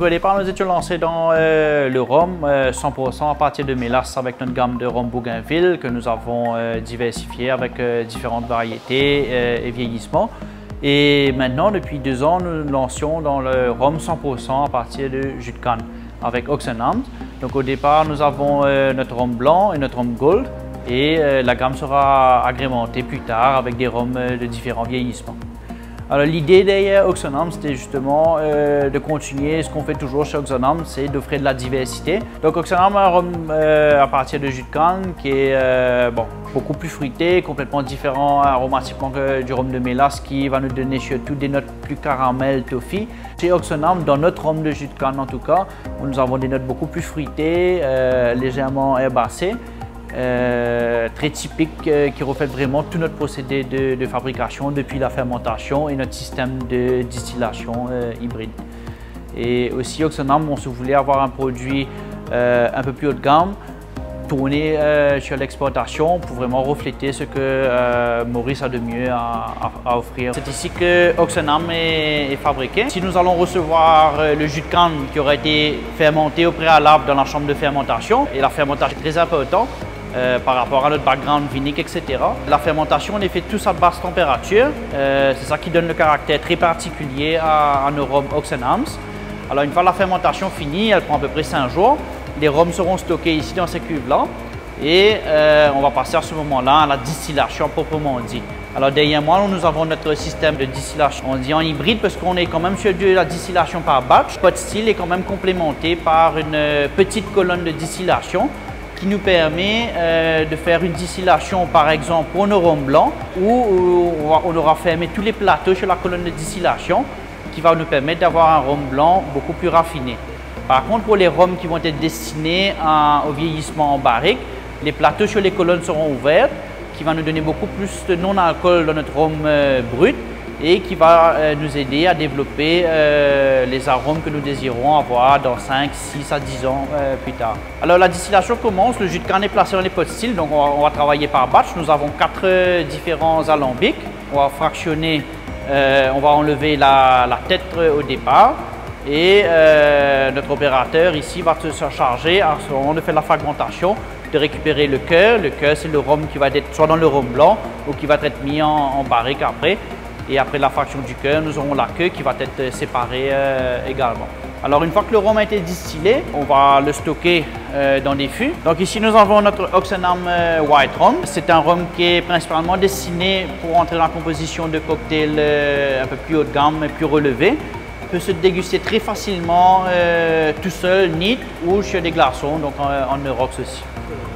Au départ, nous étions lancés dans le rhum 100% à partir de mélasse avec notre gamme de rhum Bougainville que nous avons diversifié avec différentes variétés et vieillissements. Et maintenant, depuis 2 ans, nous nous lancions dans le rhum 100% à partir de jus de canne avec Oxenham. Donc au départ, nous avons notre rhum blanc et notre rhum gold et la gamme sera agrémentée plus tard avec des rhums de différents vieillissements. Alors l'idée derrière Oxenham, c'était justement de continuer ce qu'on fait toujours chez Oxenham, c'est d'offrir de la diversité. Donc Oxenham a un rhum à partir de jus de canne qui est beaucoup plus fruité, complètement différent aromatiquement que du rhum de mélasse qui va nous donner surtout des notes plus caramel, toffee. Chez Oxenham, dans notre rhum de jus de canne en tout cas, nous avons des notes beaucoup plus fruitées, légèrement herbacées. Très typique qui reflète vraiment tout notre procédé de fabrication depuis la fermentation et notre système de distillation hybride. Et aussi Oxenham, on se voulait avoir un produit un peu plus haut de gamme, tourné sur l'exportation pour vraiment refléter ce que Maurice a de mieux à offrir. C'est ici que Oxenham est fabriqué. Si nous allons recevoir le jus de canne qui aura été fermenté au préalable dans la chambre de fermentation, et la fermentation est très importante, par rapport à notre background vinique, etc. La fermentation, on est fait tous à basse température. C'est ça qui donne le caractère très particulier à nos rhums Oxenham. Alors une fois la fermentation finie, elle prend à peu près 5 jours. Les rhums seront stockés ici dans ces cuves-là et on va passer à ce moment-là à la distillation proprement dit. Alors derrière moi, nous avons notre système de distillation, on dit en hybride parce qu'on est quand même sur de la distillation par batch. Pot still est quand même complémenté par une petite colonne de distillation qui nous permet de faire une distillation par exemple pour nos rhums blancs où on aura fermé tous les plateaux sur la colonne de distillation qui va nous permettre d'avoir un rhum blanc beaucoup plus raffiné. Par contre, pour les rhums qui vont être destinés au vieillissement en barrique, les plateaux sur les colonnes seront ouverts qui va nous donner beaucoup plus de non-alcool dans notre rhum brut et qui va nous aider à développer les arômes que nous désirons avoir dans 5, 6 à 10 ans plus tard. Alors la distillation commence, le jus de canne est placé dans les pots still, donc on va travailler par batch. Nous avons 4 différents alambics. On va fractionner, on va enlever la tête au départ et notre opérateur ici va se charger à ce moment de faire la fragmentation, de récupérer le cœur. Le cœur, c'est le rhum qui va être soit dans le rhum blanc ou qui va être mis en barrique après. Et après la fraction du cœur, nous aurons la queue qui va être séparée également. Alors une fois que le rhum a été distillé, on va le stocker dans des fûts. Donc ici nous avons notre Oxenham White Rum. C'est un rhum qui est principalement destiné pour entrer dans la composition de cocktails un peu plus haut de gamme et plus relevé. Il peut se déguster très facilement tout seul, neat ou sur des glaçons, donc en Eurox aussi.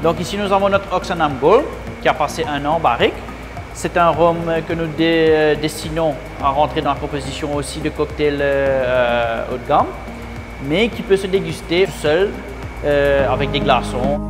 Donc ici nous avons notre Oxenham Gold qui a passé 1 an en barrique. C'est un rhum que nous destinons à rentrer dans la composition aussi de cocktails haut de gamme, mais qui peut se déguster seul avec des glaçons.